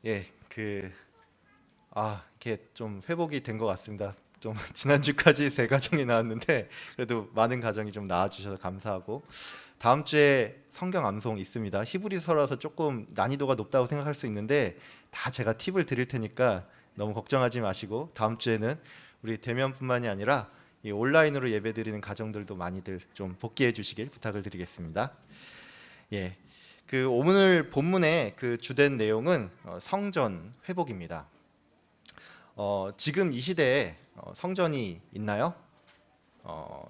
예, 이렇게 좀 회복이 된 것 같습니다. 좀 지난주까지 세 가정이 나왔는데 그래도 많은 가정이 좀 나와주셔서 감사하고, 다음 주에 성경 암송 있습니다. 히브리서라서 조금 난이도가 높다고 생각할 수 있는데 다 제가 팁을 드릴 테니까 너무 걱정하지 마시고, 다음 주에는 우리 대면뿐만이 아니라 이 온라인으로 예배드리는 가정들도 많이들 좀 복귀해 주시길 부탁을 드리겠습니다. 예, 오늘 본문의 그 주된 내용은 성전 회복입니다. 지금 이 시대에 성전이 있나요?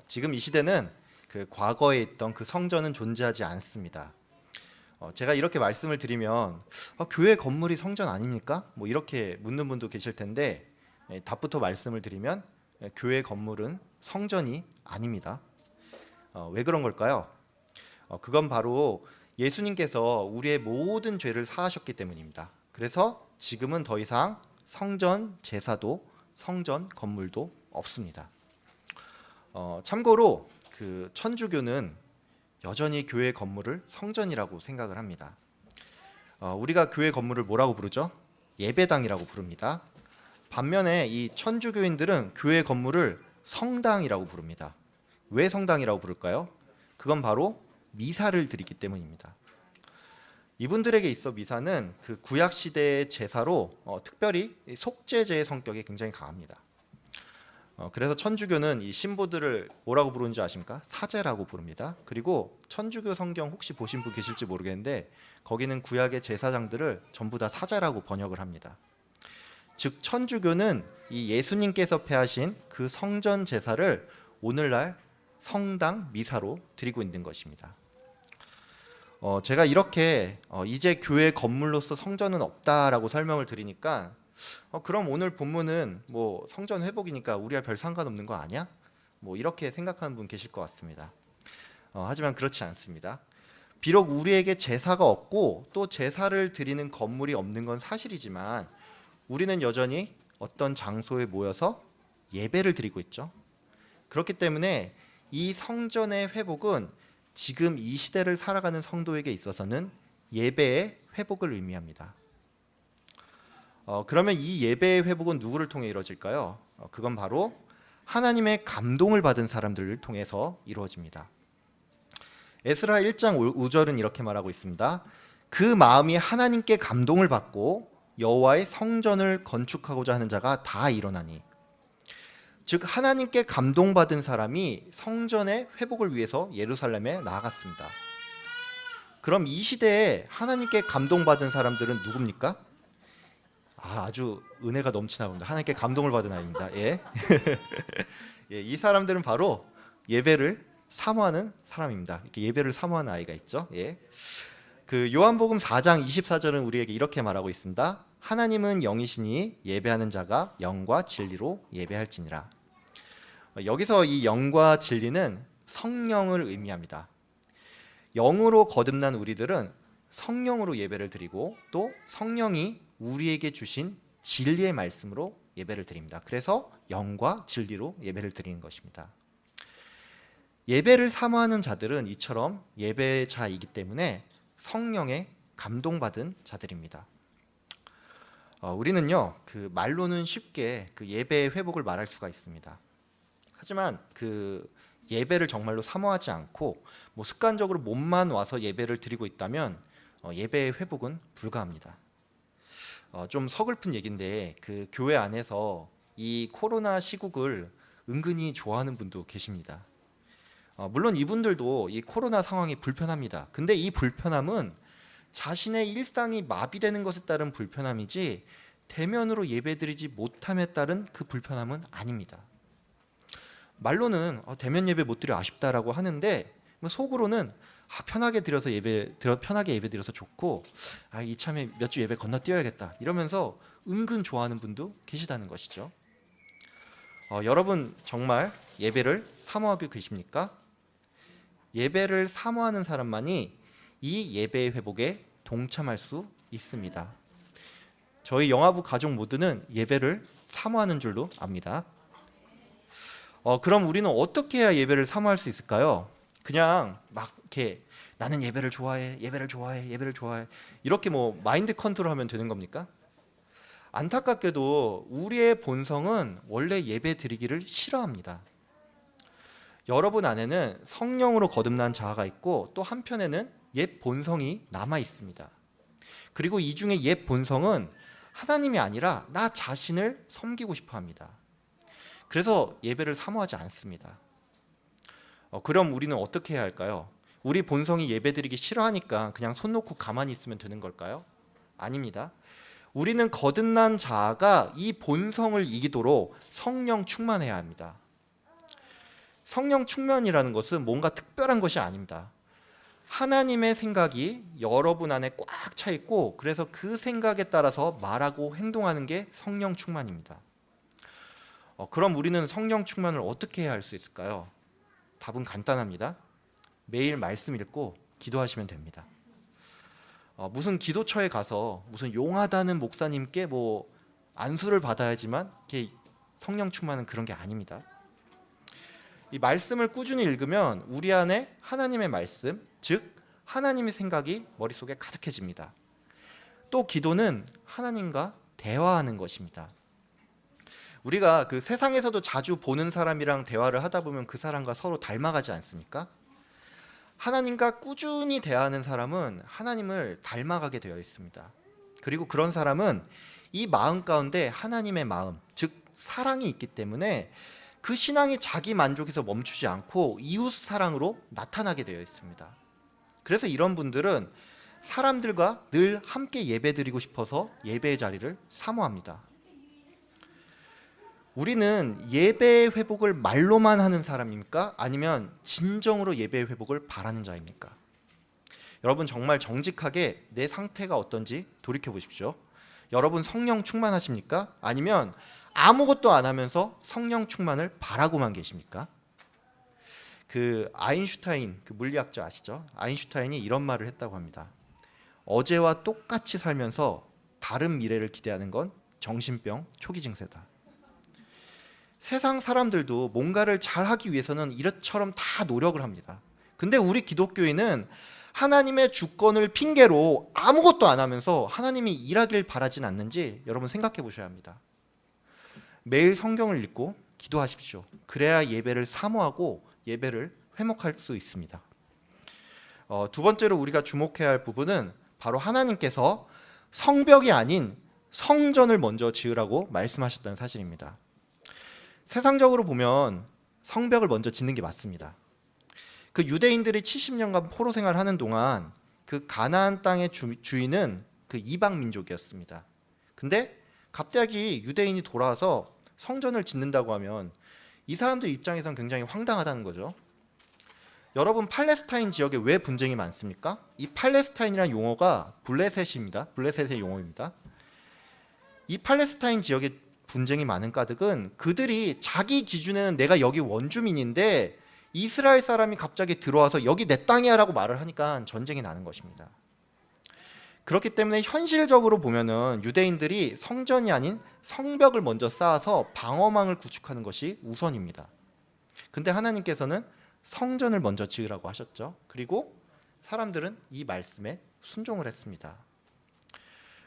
지금 이 시대는 그 과거에 있던 그 성전은 존재하지 않습니다. 제가 이렇게 말씀을 드리면 교회 건물이 성전 아닙니까? 뭐 이렇게 묻는 분도 계실 텐데, 답부터 말씀을 드리면 교회 건물은 성전이 아닙니다. 왜 그런 걸까요? 그건 바로 예수님께서 우리의 모든 죄를 사하셨기 때문입니다. 그래서 지금은 더 이상 성전 제사도 성전 건물도 없습니다. 참고로 그 천주교는 여전히 교회 건물을 성전이라고 생각을 합니다. 우리가 교회 건물을 뭐라고 부르죠? 예배당이라고 부릅니다. 반면에 이 천주교인들은 교회 건물을 성당이라고 부릅니다. 왜 성당이라고 부를까요? 그건 바로 미사를 드리기 때문입니다. 이분들에게 있어 미사는 그 구약 시대의 제사로 특별히 속죄제의 성격이 굉장히 강합니다. 그래서 천주교는 이 신부들을 뭐라고 부르는지 아십니까? 사제라고 부릅니다. 그리고 천주교 성경 혹시 보신 분 계실지 모르겠는데 거기는 구약의 제사장들을 전부 다 사제라고 번역을 합니다. 즉 천주교는 이 예수님께서 폐하신 그 성전 제사를 오늘날 성당 미사로 드리고 있는 것입니다. 제가 이렇게 이제 교회 건물로서 성전은 없다라고 설명을 드리니까 그럼 오늘 본문은 뭐 성전 회복이니까 우리와 별 상관없는 거 아니야? 뭐 이렇게 생각하는 분 계실 것 같습니다. 하지만 그렇지 않습니다. 비록 우리에게 제사가 없고 또 제사를 드리는 건물이 없는 건 사실이지만 우리는 여전히 어떤 장소에 모여서 예배를 드리고 있죠. 그렇기 때문에 이 성전의 회복은 지금 이 시대를 살아가는 성도에게 있어서는 예배의 회복을 의미합니다. 그러면 이 예배의 회복은 누구를 통해 이루어질까요? 그건 바로 하나님의 감동을 받은 사람들을 통해서 이루어집니다. 에스라 1장 5절은 이렇게 말하고 있습니다. 그 마음이 하나님께 감동을 받고 여호와의 성전을 건축하고자 하는 자가 다 일어나니, 즉 하나님께 감동받은 사람이 성전의 회복을 위해서 예루살렘에 나아갔습니다. 그럼 이 시대에 하나님께 감동받은 사람들은 누굽니까? 아주 은혜가 넘치나 봅니다. 하나님께 감동을 받은 아이입니다. 예. 예, 이 사람들은 바로 예배를 사모하는 사람입니다. 이렇게 예배를 사모하는 아이가 있죠. 예. 그 요한복음 4장 24절은 우리에게 이렇게 말하고 있습니다. 하나님은 영이시니 예배하는 자가 영과 진리로 예배할지니라. 여기서 이 영과 진리는 성령을 의미합니다. 영으로 거듭난 우리들은 성령으로 예배를 드리고 또 성령이 우리에게 주신 진리의 말씀으로 예배를 드립니다. 그래서 영과 진리로 예배를 드리는 것입니다. 예배를 사모하는 자들은 이처럼 예배자이기 때문에 성령에 감동받은 자들입니다. 우리는요, 그 말로는 쉽게 그 예배의 회복을 말할 수가 있습니다. 하지만 그 예배를 정말로 사모하지 않고 뭐 습관적으로 몸만 와서 예배를 드리고 있다면 예배의 회복은 불가합니다. 좀 서글픈 얘기인데 그 교회 안에서 이 코로나 시국을 은근히 좋아하는 분도 계십니다. 물론 이분들도 이 코로나 상황이 불편합니다. 근데 이 불편함은 자신의 일상이 마비되는 것에 따른 불편함이지 대면으로 예배드리지 못함에 따른 그 불편함은 아닙니다. 말로는 대면 예배 못 드려 아쉽다라고 하는데 속으로는 편하게 편하게 예배 드려서 좋고 이참에 몇 주 예배 건너뛰어야겠다 이러면서 은근 좋아하는 분도 계시다는 것이죠. 여러분 정말 예배를 사모하고 계십니까? 예배를 사모하는 사람만이 이 예배의 회복에 동참할 수 있습니다. 저희 영화부 가족 모두는 예배를 사모하는 줄로 압니다. 그럼 우리는 어떻게 해야 예배를 사모할 수 있을까요? 그냥 막 이렇게 나는 예배를 좋아해, 예배를 좋아해, 예배를 좋아해 이렇게 뭐 마인드 컨트롤하면 되는 겁니까? 안타깝게도 우리의 본성은 원래 예배 드리기를 싫어합니다. 여러분 안에는 성령으로 거듭난 자아가 있고 또 한편에는 옛 본성이 남아 있습니다. 그리고 이 중에 옛 본성은 하나님이 아니라 나 자신을 섬기고 싶어 합니다. 그래서 예배를 사모하지 않습니다. 그럼 우리는 어떻게 해야 할까요? 우리 본성이 예배드리기 싫어하니까 그냥 손 놓고 가만히 있으면 되는 걸까요? 아닙니다. 우리는 거듭난 자아가 이 본성을 이기도록 성령 충만해야 합니다. 성령 충만이라는 것은 뭔가 특별한 것이 아닙니다. 하나님의 생각이 여러분 안에 꽉 차 있고 그래서 그 생각에 따라서 말하고 행동하는 게 성령 충만입니다. 그럼 우리는 성령 충만을 어떻게 해야 할 수 있을까요? 답은 간단합니다. 매일 말씀 읽고 기도하시면 됩니다. 무슨 기도처에 가서 무슨 용하다는 목사님께 뭐 안수를 받아야지만 성령 충만은 그런 게 아닙니다. 이 말씀을 꾸준히 읽으면 우리 안에 하나님의 말씀, 즉 하나님의 생각이 머릿속에 가득해집니다. 또 기도는 하나님과 대화하는 것입니다. 우리가 그 세상에서도 자주 보는 사람이랑 대화를 하다 보면 그 사람과 서로 닮아가지 않습니까? 하나님과 꾸준히 대화하는 사람은 하나님을 닮아가게 되어 있습니다. 그리고 그런 사람은 이 마음 가운데 하나님의 마음, 즉 사랑이 있기 때문에 그 신앙이 자기 만족에서 멈추지 않고 이웃 사랑으로 나타나게 되어 있습니다. 그래서 이런 분들은 사람들과 늘 함께 예배드리고 싶어서 예배의 자리를 사모합니다. 우리는 예배의 회복을 말로만 하는 사람입니까? 아니면 진정으로 예배의 회복을 바라는 자입니까? 여러분 정말 정직하게 내 상태가 어떤지 돌이켜 보십시오. 여러분 성령 충만하십니까? 아니면 아무것도 안 하면서 성령 충만을 바라고만 계십니까? 그 아인슈타인, 그 물리학자 아시죠? 아인슈타인이 이런 말을 했다고 합니다. 어제와 똑같이 살면서 다른 미래를 기대하는 건 정신병 초기 증세다. 세상 사람들도 뭔가를 잘하기 위해서는 이것처럼 다 노력을 합니다. 근데 우리 기독교인은 하나님의 주권을 핑계로 아무것도 안 하면서 하나님이 일하길 바라진 않는지 여러분 생각해 보셔야 합니다. 매일 성경을 읽고 기도하십시오. 그래야 예배를 사모하고 예배를 회복할 수 있습니다. 두 번째로 우리가 주목해야 할 부분은 바로 하나님께서 성벽이 아닌 성전을 먼저 지으라고 말씀하셨다는 사실입니다. 세상적으로 보면 성벽을 먼저 짓는 게 맞습니다. 그 유대인들이 70년간 포로 생활을 하는 동안 그 가나안 땅의 주인은 그 이방 민족이었습니다. 근데 갑자기 유대인이 돌아와서 성전을 짓는다고 하면 이 사람들 입장에선 굉장히 황당하다는 거죠. 여러분 팔레스타인 지역에 왜 분쟁이 많습니까? 이 팔레스타인이라는 용어가 블레셋입니다. 블레셋의 용어입니다. 이 팔레스타인 지역에 분쟁이 많은 까닭은 그들이 자기 기준에는 내가 여기 원주민인데 이스라엘 사람이 갑자기 들어와서 여기 내 땅이야 라고 말을 하니까 전쟁이 나는 것입니다. 그렇기 때문에 현실적으로 보면은 유대인들이 성전이 아닌 성벽을 먼저 쌓아서 방어망을 구축하는 것이 우선입니다. 근데 하나님께서는 성전을 먼저 지으라고 하셨죠. 그리고 사람들은 이 말씀에 순종을 했습니다.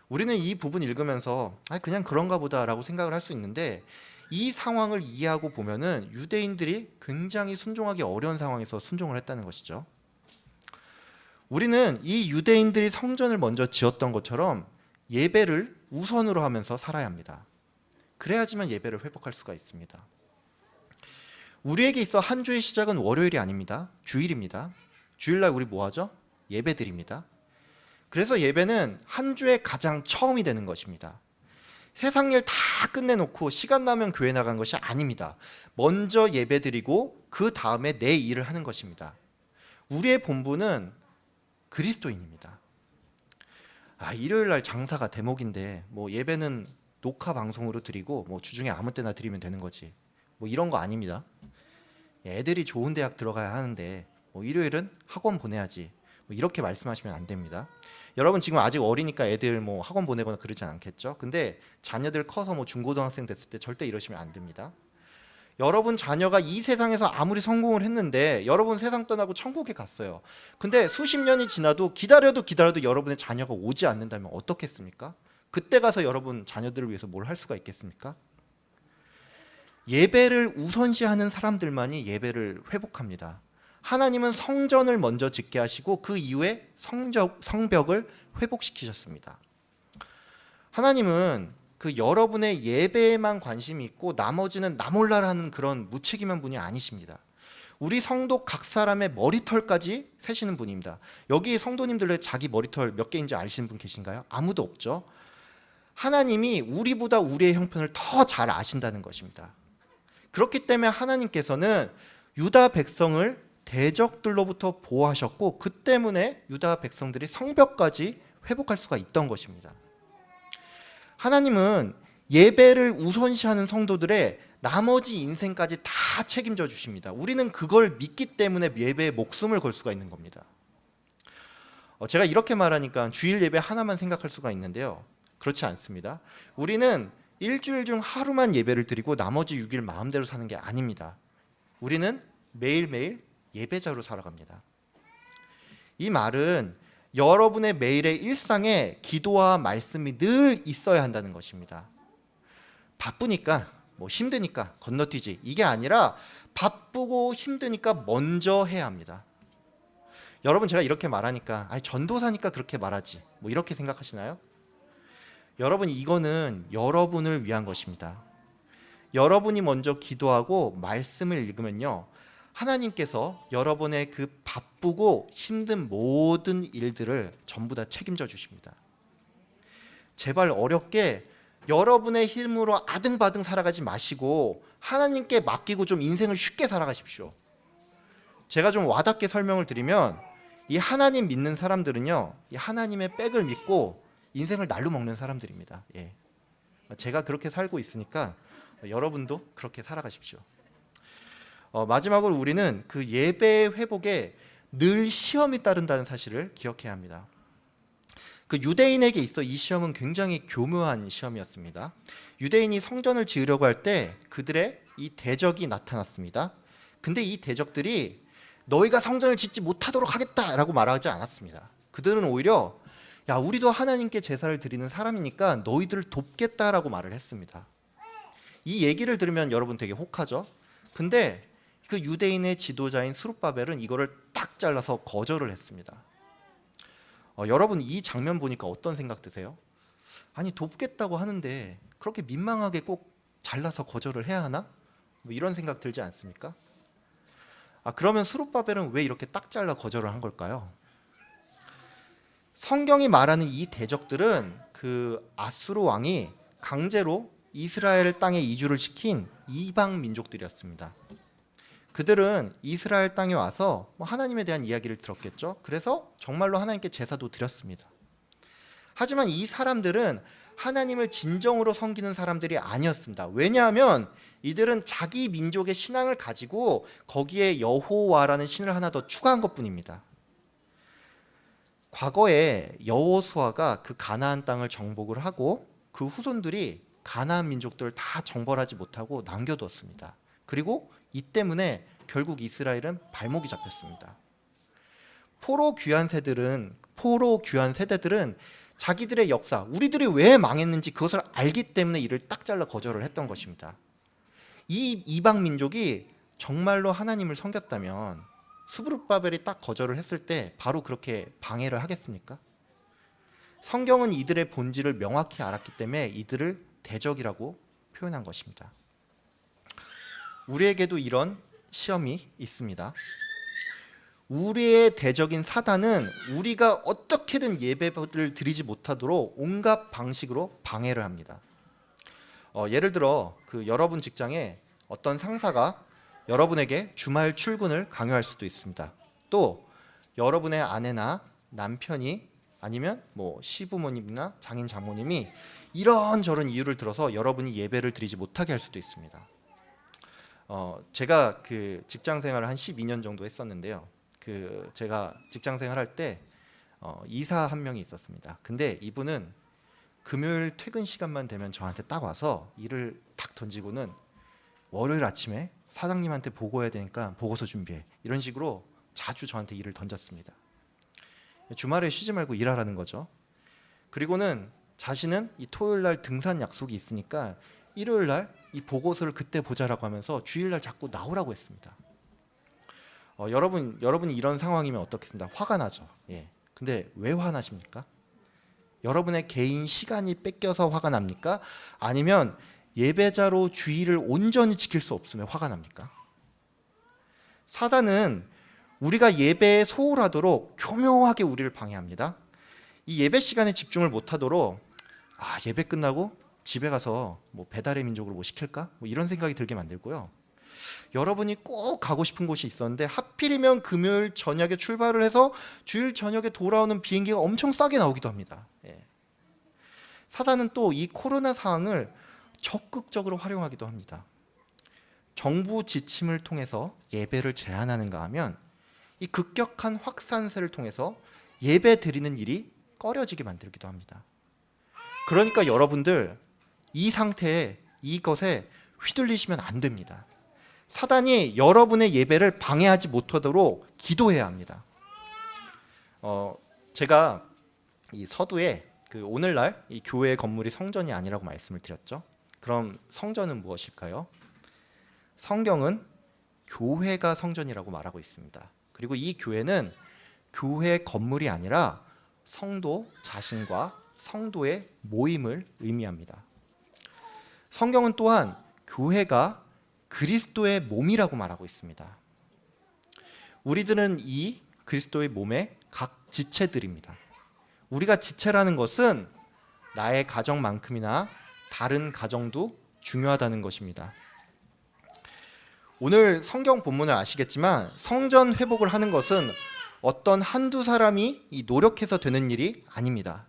우리는 이 부분 읽으면서 그냥 그런가 보다라고 생각을 할 수 있는데 이 상황을 이해하고 보면은 유대인들이 굉장히 순종하기 어려운 상황에서 순종을 했다는 것이죠. 우리는 이 유대인들이 성전을 먼저 지었던 것처럼 예배를 우선으로 하면서 살아야 합니다. 그래야지만 예배를 회복할 수가 있습니다. 우리에게 있어 한 주의 시작은 월요일이 아닙니다. 주일입니다. 주일날 우리 뭐 하죠? 예배드립니다. 그래서 예배는 한 주의 가장 처음이 되는 것입니다. 세상 일 다 끝내놓고 시간 나면 교회 나간 것이 아닙니다. 먼저 예배드리고 그 다음에 내 일을 하는 것입니다. 우리의 본분은 그리스도인입니다. 일요일 날 장사가 대목인데 뭐 예배는 녹화 방송으로 드리고 뭐 주중에 아무 때나 드리면 되는 거지. 뭐 이런 거 아닙니다. 애들이 좋은 대학 들어가야 하는데 뭐 일요일은 학원 보내야지. 뭐 이렇게 말씀하시면 안 됩니다. 여러분 지금 아직 어리니까 애들 뭐 학원 보내거나 그러지 않겠죠? 근데 자녀들 커서 뭐 중고등학생 됐을 때 절대 이러시면 안 됩니다. 여러분 자녀가 이 세상에서 아무리 성공을 했는데 여러분 세상 떠나고 천국에 갔어요. 근데 수십 년이 지나도 기다려도 여러분의 자녀가 오지 않는다면 어떻겠습니까? 그때 가서 여러분 자녀들을 위해서 뭘 할 수가 있겠습니까? 예배를 우선시하는 사람들만이 예배를 회복합니다. 하나님은 성전을 먼저 짓게 하시고 그 이후에 성벽을 회복시키셨습니다. 하나님은 그 여러분의 예배에만 관심이 있고 나머지는 나 몰라라는 그런 무책임한 분이 아니십니다. 우리 성도 각 사람의 머리털까지 세시는 분입니다. 여기 성도님들의 자기 머리털 몇 개인지 아시는 분 계신가요? 아무도 없죠. 하나님이 우리보다 우리의 형편을 더 잘 아신다는 것입니다. 그렇기 때문에 하나님께서는 유다 백성을 대적들로부터 보호하셨고 그 때문에 유다 백성들이 성벽까지 회복할 수가 있던 것입니다. 하나님은 예배를 우선시하는 성도들의 나머지 인생까지 다 책임져 주십니다. 우리는 그걸 믿기 때문에 예배에 목숨을 걸 수가 있는 겁니다. 제가 이렇게 말하니까 주일 예배 하나만 생각할 수가 있는데요. 그렇지 않습니다. 우리는 일주일 중 하루만 예배를 드리고 나머지 6일 마음대로 사는 게 아닙니다. 우리는 매일매일 예배자로 살아갑니다. 이 말은 여러분의 매일의 일상에 기도와 말씀이 늘 있어야 한다는 것입니다. 바쁘니까 힘드니까 건너뛰지 이게 아니라 바쁘고 힘드니까 먼저 해야 합니다. 여러분 제가 이렇게 말하니까 전도사니까 그렇게 말하지 이렇게 생각하시나요? 여러분 이거는 여러분을 위한 것입니다. 여러분이 먼저 기도하고 말씀을 읽으면요 하나님께서 여러분의 그 바쁘고 힘든 모든 일들을 전부 다 책임져 주십니다. 제발 어렵게 여러분의 힘으로 아등바등 살아가지 마시고 하나님께 맡기고 좀 인생을 쉽게 살아가십시오. 제가 좀 와닿게 설명을 드리면 이 하나님 믿는 사람들은요 이 하나님의 백을 믿고 인생을 날로 먹는 사람들입니다. 제가 그렇게 살고 있으니까 여러분도 그렇게 살아가십시오. 마지막으로 우리는 그 예배의 회복에 늘 시험이 따른다는 사실을 기억해야 합니다. 그 유대인에게 있어 이 시험은 굉장히 교묘한 시험이었습니다. 유대인이 성전을 지으려고 할 때 그들의 이 대적이 나타났습니다. 근데 이 대적들이 너희가 성전을 짓지 못하도록 하겠다라고 말하지 않았습니다. 그들은 오히려 야 우리도 하나님께 제사를 드리는 사람이니까 너희들을 돕겠다라고 말을 했습니다. 이 얘기를 들으면 여러분 되게 혹하죠. 근데 그 유대인의 지도자인 스룹바벨은 이거를 딱 잘라서 거절을 했습니다. 여러분 이 장면 보니까 어떤 생각 드세요? 아니 돕겠다고 하는데 그렇게 민망하게 꼭 잘라서 거절을 해야 하나? 이런 생각 들지 않습니까? 그러면 스룹바벨은 왜 이렇게 딱 잘라 거절을 한 걸까요? 성경이 말하는 이 대적들은 그 아수르 왕이 강제로 이스라엘 땅에 이주를 시킨 이방 민족들이었습니다. 그들은 이스라엘 땅에 와서 하나님에 대한 이야기를 들었겠죠. 그래서 정말로 하나님께 제사도 드렸습니다. 하지만 이 사람들은 하나님을 진정으로 섬기는 사람들이 아니었습니다. 왜냐하면 이들은 자기 민족의 신앙을 가지고 거기에 여호와라는 신을 하나 더 추가한 것뿐입니다. 과거에 여호수아가 그 가나안 땅을 정복을 하고 그 후손들이 가나안 민족들을 다 정벌하지 못하고 남겨두었습니다. 그리고 이 때문에 결국 이스라엘은 발목이 잡혔습니다. 포로 귀환 세대들은 자기들의 역사, 우리들이 왜 망했는지 그것을 알기 때문에 이를 딱 잘라 거절을 했던 것입니다. 이 이방 민족이 정말로 하나님을 섬겼다면 스부르바벨이 딱 거절을 했을 때 바로 그렇게 방해를 하겠습니까? 성경은 이들의 본질을 명확히 알았기 때문에 이들을 대적이라고 표현한 것입니다. 우리에게도 이런 시험이 있습니다. 우리의 대적인 사단은 우리가 어떻게든 예배를 드리지 못하도록 온갖 방식으로 방해를 합니다. 예를 들어 여러분 직장에 어떤 상사가 여러분에게 주말 출근을 강요할 수도 있습니다. 또 여러분의 아내나 남편이 아니면 시부모님이나 장인 장모님이 이런저런 이유를 들어서 여러분이 예배를 드리지 못하게 할 수도 있습니다. 제가 그 직장 생활을 한 12년 정도 했었는데요. 제가 직장 생활할 때 이사 한 명이 있었습니다. 근데 이분은 금요일 퇴근 시간만 되면 저한테 딱 와서 일을 탁 던지고는 월요일 아침에 사장님한테 보고해야 되니까 보고서 준비해, 이런 식으로 자주 저한테 일을 던졌습니다. 주말에 쉬지 말고 일하라는 거죠. 그리고는 자신은 이 토요일 날 등산 약속이 있으니까 일요일 날 이 보고서를 그때 보자라고 하면서 주일 날 자꾸 나오라고 했습니다. 여러분이 이런 상황이면 어떻겠습니까? 화가 나죠. 예. 근데 왜 화나십니까? 여러분의 개인 시간이 뺏겨서 화가 납니까? 아니면 예배자로 주의를 온전히 지킬 수 없으면 화가 납니까? 사단은 우리가 예배에 소홀하도록 교묘하게 우리를 방해합니다. 이 예배 시간에 집중을 못하도록 예배 끝나고 집에 가서 뭐 배달의 민족으로 뭐 시킬까? 뭐 이런 생각이 들게 만들고요. 여러분이 꼭 가고 싶은 곳이 있었는데 하필이면 금요일 저녁에 출발을 해서 주일 저녁에 돌아오는 비행기가 엄청 싸게 나오기도 합니다. 예. 사단은 또 이 코로나 상황을 적극적으로 활용하기도 합니다. 정부 지침을 통해서 예배를 제한하는가 하면 이 급격한 확산세를 통해서 예배 드리는 일이 꺼려지게 만들기도 합니다. 그러니까 여러분들 이 상태에 이것에 휘둘리시면 안 됩니다. 사단이 여러분의 예배를 방해하지 못하도록 기도해야 합니다. 제가 이 서두에 오늘날 이 교회 건물이 성전이 아니라고 말씀을 드렸죠. 그럼 성전은 무엇일까요? 성경은 교회가 성전이라고 말하고 있습니다. 그리고 이 교회는 교회 건물이 아니라 성도 자신과 성도의 모임을 의미합니다. 성경은 또한 교회가 그리스도의 몸이라고 말하고 있습니다. 우리들은 이 그리스도의 몸의 각 지체들입니다. 우리가 지체라는 것은 나의 가정만큼이나 다른 가정도 중요하다는 것입니다. 오늘 성경 본문을 아시겠지만 성전 회복을 하는 것은 어떤 한두 사람이 노력해서 되는 일이 아닙니다.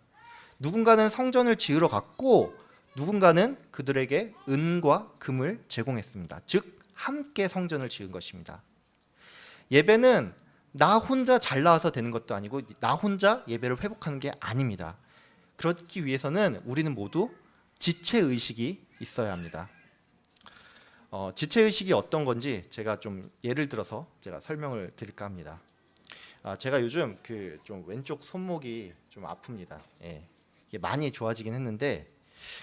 누군가는 성전을 지으러 갔고 누군가는 그들에게 은과 금을 제공했습니다. 즉 함께 성전을 지은 것입니다. 예배는 나 혼자 잘 나와서 되는 것도 아니고 나 혼자 예배를 회복하는 게 아닙니다. 그렇기 위해서는 우리는 모두 지체의식이 있어야 합니다. 지체의식이 어떤 건지 제가 좀 예를 들어서 제가 설명을 드릴까 합니다. 제가 요즘 좀 왼쪽 손목이 좀 아픕니다. 예. 이게 많이 좋아지긴 했는데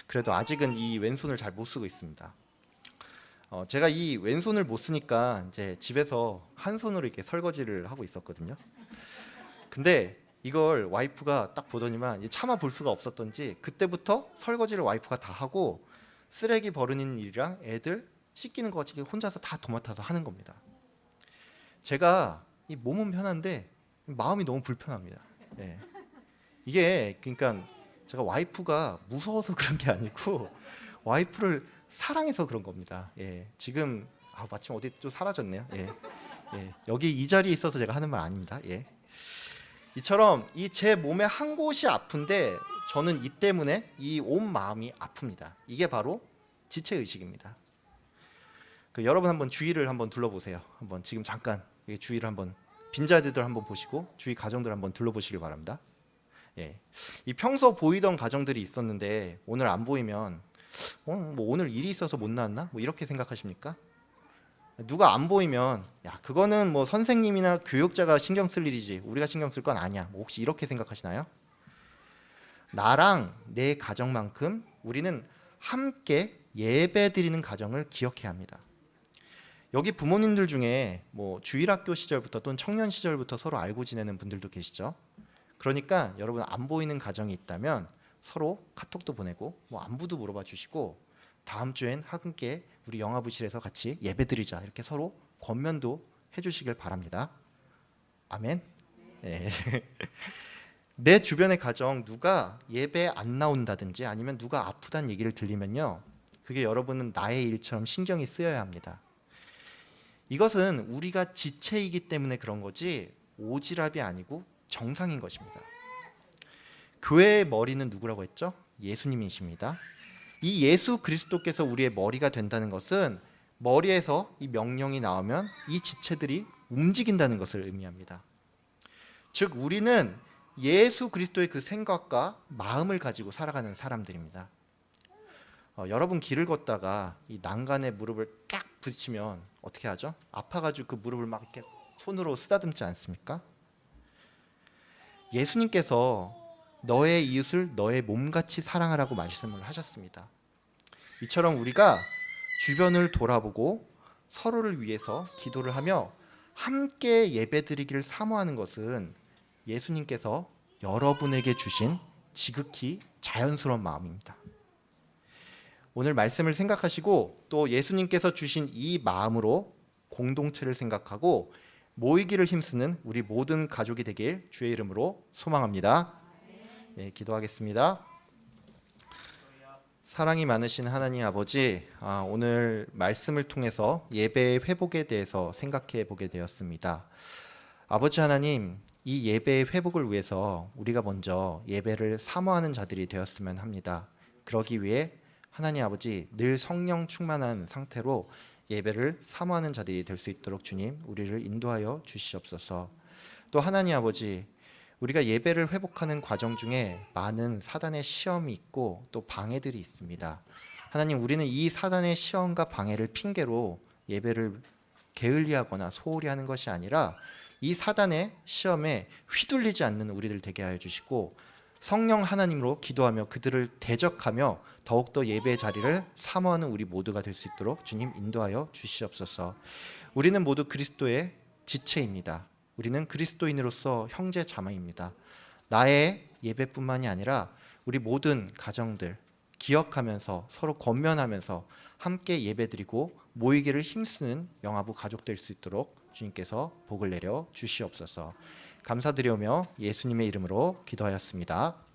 그래도 아직은 이 왼손을 잘 못 쓰고 있습니다. 제가 이 왼손을 못 쓰니까 이제 집에서 한 손으로 이렇게 설거지를 하고 있었거든요. 근데 이걸 와이프가 딱 보더니만 참아 볼 수가 없었던지 그때부터 설거지를 와이프가 다 하고 쓰레기 버리는 일이랑 애들 씻기는 거 같이 혼자서 다 도맡아서 하는 겁니다. 제가 이 몸은 편한데 마음이 너무 불편합니다. 예. 이게 그러니까 제가 와이프가 무서워서 그런 게 아니고 와이프를 사랑해서 그런 겁니다. 예. 지금 마침 어디 좀 사라졌네요. 예. 예. 여기 이 자리에 있어서 제가 하는 말 아닙니다. 예. 이처럼 이 제 몸의 한 곳이 아픈데 저는 이 때문에 이 온 마음이 아픕니다. 이게 바로 지체 의식입니다. 여러분 한번 주위를 한번 둘러보세요. 한번 지금 잠깐 주위를 한번 빈자리들 한번 보시고 주위 가정들 한번 둘러보시길 바랍니다. 예. 이 평소 보이던 가정들이 있었는데 오늘 안 보이면 뭐 오늘 일이 있어서 못 나왔나? 뭐 이렇게 생각하십니까? 누가 안 보이면 그거는 뭐 선생님이나 교육자가 신경 쓸 일이지 우리가 신경 쓸 건 아니야. 뭐 혹시 이렇게 생각하시나요? 나랑 내 가정만큼 우리는 함께 예배 드리는 가정을 기억해야 합니다. 여기 부모님들 중에 뭐 주일학교 시절부터 또는 청년 시절부터 서로 알고 지내는 분들도 계시죠. 그러니까 여러분 안 보이는 가정이 있다면 서로 카톡도 보내고 뭐 안부도 물어봐 주시고 다음 주엔 함께 우리 영화부실에서 같이 예배드리자 이렇게 서로 권면도 해주시길 바랍니다. 아멘. 예. 내 주변의 가정 누가 예배 안 나온다든지 아니면 누가 아프다는 얘기를 들리면요, 그게 여러분은 나의 일처럼 신경이 쓰여야 합니다. 이것은 우리가 지체이기 때문에 그런 거지 오지랖이 아니고 정상인 것입니다. 교회의 머리는 누구라고 했죠? 예수님이십니다. 이 예수 그리스도께서 우리의 머리가 된다는 것은 머리에서 이 명령이 나오면 이 지체들이 움직인다는 것을 의미합니다. 즉 우리는 예수 그리스도의 그 생각과 마음을 가지고 살아가는 사람들입니다. 여러분 길을 걷다가 이 난간에 무릎을 딱 부딪히면 어떻게 하죠? 아파가지고 그 무릎을 막 이렇게 손으로 쓰다듬지 않습니까? 예수님께서 너의 이웃을 너의 몸같이 사랑하라고 말씀을 하셨습니다. 이처럼 우리가 주변을 돌아보고 서로를 위해서 기도를 하며 함께 예배드리기를 사모하는 것은 예수님께서 여러분에게 주신 지극히 자연스러운 마음입니다. 오늘 말씀을 생각하시고 또 예수님께서 주신 이 마음으로 공동체를 생각하고 모이기를 힘쓰는 우리 모든 가족이 되길 주의 이름으로 소망합니다. 네, 기도하겠습니다. 사랑이 많으신 하나님 아버지, 오늘 말씀을 통해서 예배의 회복에 대해서 생각해 보게 되었습니다. 아버지 하나님, 이 예배의 회복을 위해서 우리가 먼저 예배를 사모하는 자들이 되었으면 합니다. 그러기 위해 하나님 아버지, 늘 성령 충만한 상태로 예배를 사모하는 자들이 될 수 있도록 주님, 우리를 인도하여 주시옵소서. 또 하나님 아버지, 우리가 예배를 회복하는 과정 중에 많은 사단의 시험이 있고 또 방해들이 있습니다. 하나님, 우리는 이 사단의 시험과 방해를 핑계로 예배를 게을리하거나 소홀히 하는 것이 아니라 이 사단의 시험에 휘둘리지 않는 우리들 되게 하여 주시고 성령 하나님으로 기도하며 그들을 대적하며 더욱더 예배의 자리를 사모하는 우리 모두가 될 수 있도록 주님 인도하여 주시옵소서. 우리는 모두 그리스도의 지체입니다. 우리는 그리스도인으로서 형제 자매입니다. 나의 예배뿐만이 아니라 우리 모든 가정들 기억하면서 서로 권면하면서 함께 예배드리고 모이기를 힘쓰는 영화부 가족 될 수 있도록 주님께서 복을 내려 주시옵소서. 감사드리오며 예수님의 이름으로 기도하였습니다.